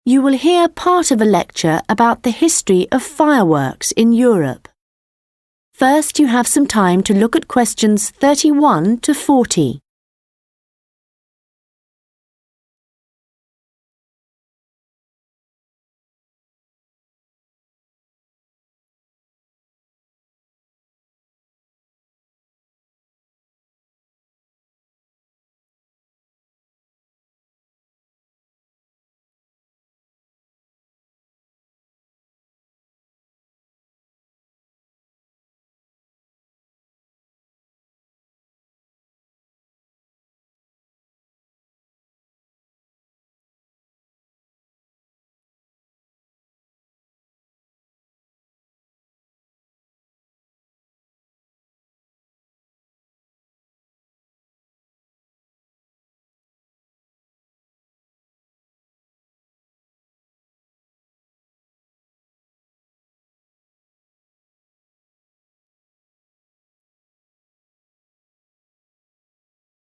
You will hear part of a lecture about the history of fireworks in Europe. First, you have some time to look at questions 31 to 40.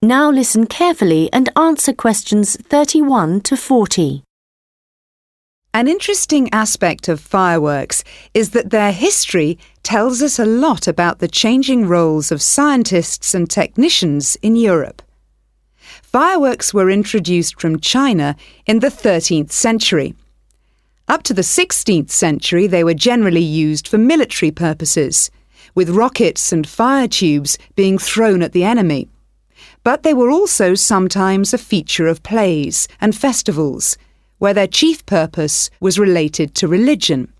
Now listen carefully and answer questions 31 to 40. An interesting aspect of fireworks is that their history tells us a lot about the changing roles of scientists and technicians in Europe. Fireworks were introduced from China in the 13th century. Up to the 16th century, they were generally used for military purposes, with rockets and fire tubes being thrown at the enemy. But they were also sometimes a feature of plays and festivals, where their chief purpose was related to religion.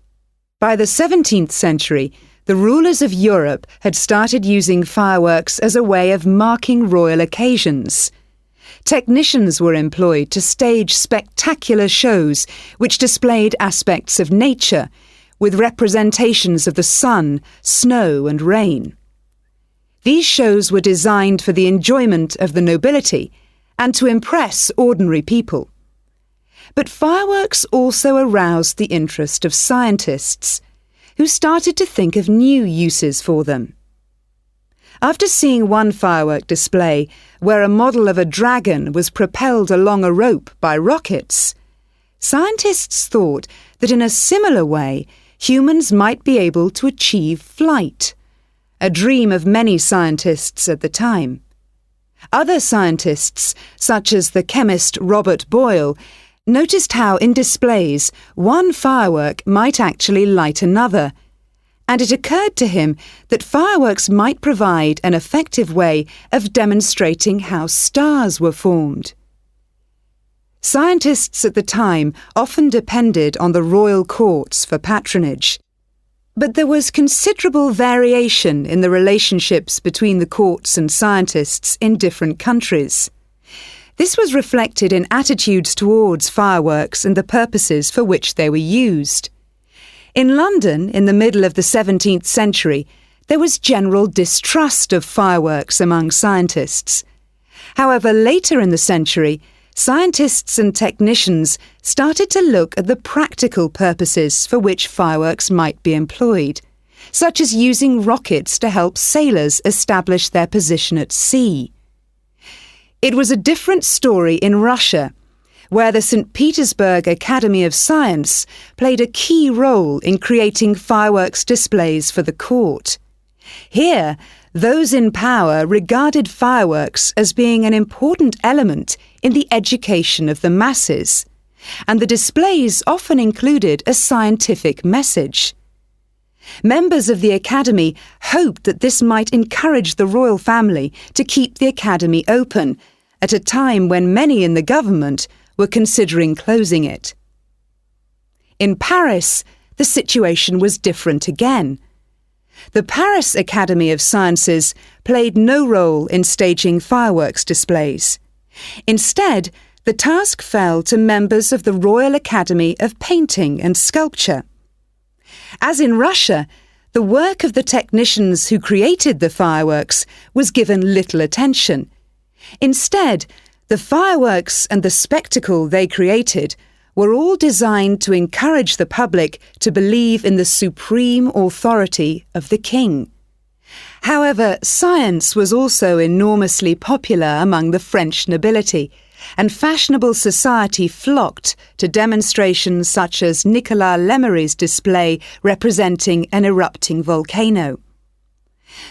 By the 17th century, the rulers of Europe had started using fireworks as a way of marking royal occasions. Technicians were employed to stage spectacular shows which displayed aspects of nature, with representations of the sun, snow and rain. These shows were designed for the enjoyment of the nobility and to impress ordinary people. But fireworks also aroused the interest of scientists, who started to think of new uses for them. After seeing one firework display where a model of a dragon was propelled along a rope by rockets, scientists thought that in a similar way humans might be able to achieve flight, a dream of many scientists at the time. Other scientists, such as the chemist Robert Boyle, noticed how in displays one firework might actually light another, and it occurred to him that fireworks might provide an effective way of demonstrating how stars were formed. Scientists at the time often depended on the royal courts for patronage. But there was considerable variation in the relationships between the courts and scientists in different countries. This was reflected in attitudes towards fireworks and the purposes for which they were used. In London, in the middle of the 17th century, there was general distrust of fireworks among scientists. However, later in the century, scientists and technicians started to look at the practical purposes for which fireworks might be employed, such as using rockets to help sailors establish their position at sea. It was a different story in Russia, where the St. Petersburg Academy of Science played a key role in creating fireworks displays for the court. Here, those in power regarded fireworks as being an important element in the education of the masses, and the displays often included a scientific message. Members of the Academy hoped that this might encourage the royal family to keep the Academy open at a time when many in the government were considering closing it. In Paris, the situation was different again. The Paris Academy of Sciences played no role in staging fireworks displays. Instead, the task fell to members of the Royal Academy of Painting and Sculpture. As in Russia, the work of the technicians who created the fireworks was given little attention. Instead, the fireworks and the spectacle they created were all designed to encourage the public to believe in the supreme authority of the king. However, science was also enormously popular among the French nobility, and fashionable society flocked to demonstrations such as Nicolas Lemery's display representing an erupting volcano.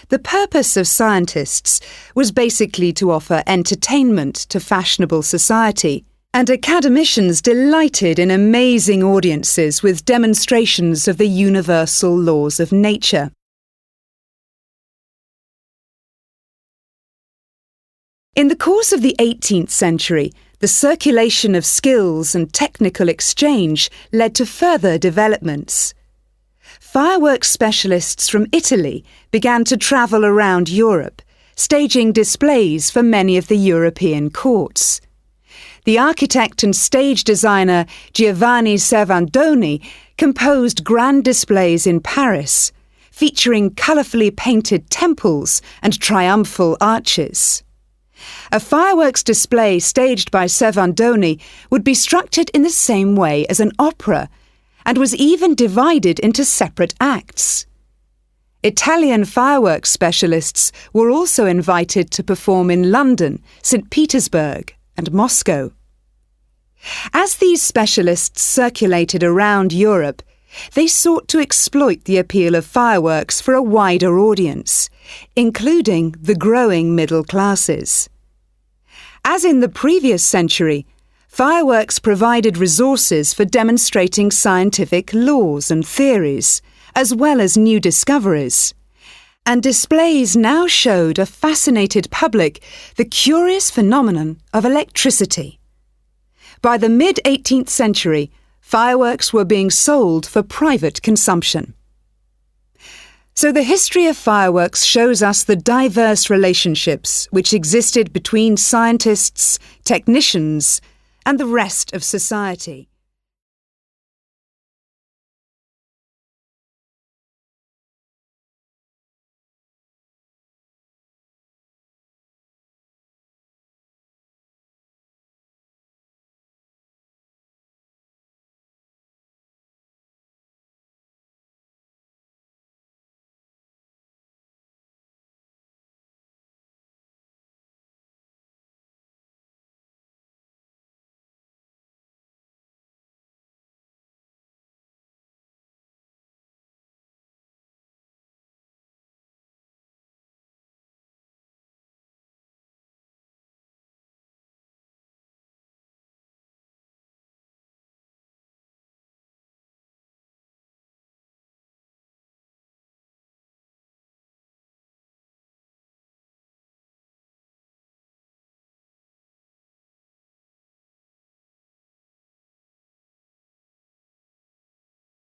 The purpose of scientists was basically to offer entertainment to fashionable society, and academicians delighted in amazing audiences with demonstrations of the universal laws of nature. In the course of the 18th century, the circulation of skills and technical exchange led to further developments. Fireworks specialists from Italy began to travel around Europe, staging displays for many of the European courts. The architect and stage designer Giovanni Servandoni composed grand displays in Paris, featuring colourfully painted temples and triumphal arches. A fireworks display staged by Servandoni would be structured in the same way as an opera, and was even divided into separate acts. Italian fireworks specialists were also invited to perform in London, St. Petersburg, and Moscow. As these specialists circulated around Europe, they sought to exploit the appeal of fireworks for a wider audience, including the growing middle classes. As in the previous century, fireworks provided resources for demonstrating scientific laws and theories, as well as new discoveries, and displays now showed a fascinated public the curious phenomenon of electricity. By the mid-18th century, fireworks were being sold for private consumption. So the history of fireworks shows us the diverse relationships which existed between scientists, technicians, and the rest of society.